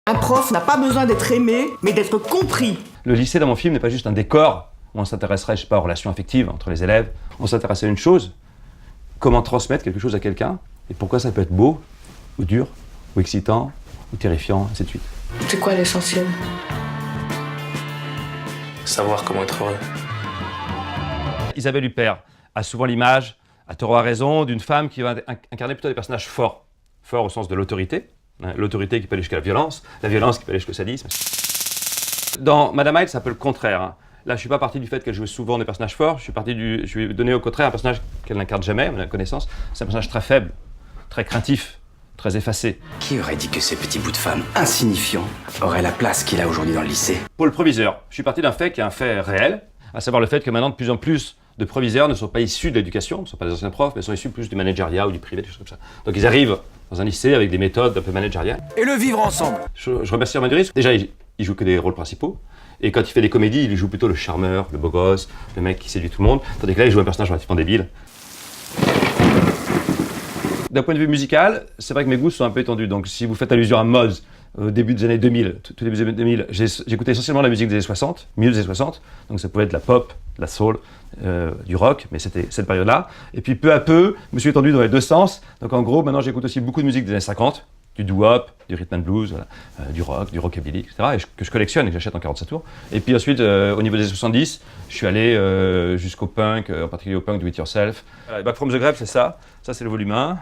Un prof n'a pas besoin d'être aimé, mais d'être compris. Le lycée dans mon film n'est pas juste un décor où on s'intéresserait, je sais pas, aux relations affectives entre les élèves. On s'intéresse à une chose, comment transmettre quelque chose à quelqu'un, et pourquoi ça peut être beau, ou dur, ou excitant, ou terrifiant, ainsi de suite. C'est quoi l'essentiel? Savoir comment être heureux. Isabelle Huppert a souvent l'image, à tort ou à raison, d'une femme qui va incarner plutôt des personnages forts. Forts au sens de l'autorité, hein, l'autorité qui peut aller jusqu'à la violence qui peut aller jusqu'au sadisme. Dans Madame Hyde, c'est un peu le contraire. Hein. Là, je ne suis pas parti du fait qu'elle joue souvent des personnages forts, je lui ai donné au contraire un personnage qu'elle n'incarne jamais, à ma connaissance. C'est un personnage très faible, très craintif, très effacé. Qui aurait dit que ces petits bouts de femmes insignifiants auraient la place qu'il a aujourd'hui dans le lycée? Pour le proviseur, je suis parti d'un fait qui est un fait réel, à savoir le fait que maintenant, de plus en plus de proviseurs ne sont pas issus de l'éducation, ne sont pas des anciens profs, mais sont issus plus du managériat ou du privé, des choses comme ça. Donc ils arrivent dans un lycée avec des méthodes un peu managériales. Et le vivre ensemble. Je remercie Romain Duris. Déjà, il joue que des rôles principaux. Et quand il fait des comédies, il joue plutôt le charmeur, le beau gosse, le mec qui séduit tout le monde. Tandis que là, il joue un personnage relativement débile. D'un point de vue musical, c'est vrai que mes goûts sont un peu étendus. Donc si vous faites allusion à Moz, au début des années 2000, tout début des années 2000, j'écoutais essentiellement la musique des années 60, milieu des années 60. Donc ça pouvait être de la pop, de la soul, du rock, mais c'était cette période-là. Et puis peu à peu, je me suis étendu dans les deux sens. Donc en gros, maintenant j'écoute aussi beaucoup de musique des années 50, du doo-wop, du rhythm and blues, voilà, du rock, du rockabilly, etc. Que je collectionne et que j'achète en 47 tours. Et puis ensuite, au niveau des années 70, je suis allé jusqu'au punk, en particulier au punk Do It Yourself. Voilà, Back from the Grave, c'est ça. Ça, c'est le volume 1.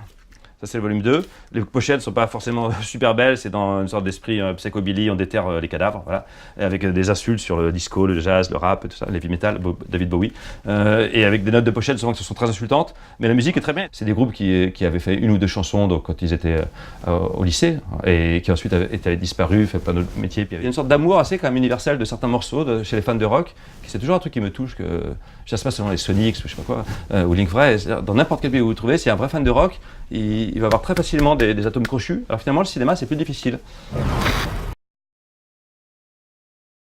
Ça, c'est le volume 2. Les pochettes ne sont pas forcément super belles, c'est dans une sorte d'esprit psychobilly, on déterre les cadavres, voilà. Et avec des insultes sur le disco, le jazz, le rap, tout ça, l'heavy metal, David Bowie. Et avec des notes de pochette souvent qui sont très insultantes, mais la musique est très bien. C'est des groupes qui avaient fait une ou deux chansons donc, quand ils étaient au lycée, et qui ensuite avaient disparu, fait plein d'autres métiers. Puis il y a une sorte d'amour assez quand même universel de certains morceaux chez les fans de rock, qui c'est toujours un truc qui me touche, que ça se passe selon les Sonics, ou je sais pas quoi, ou Link Vrai. Dans n'importe quel pays où vous vous trouvez, s'il y a un vrai fan de rock, il va avoir très facilement des atomes crochus. Alors finalement, le cinéma, c'est plus difficile.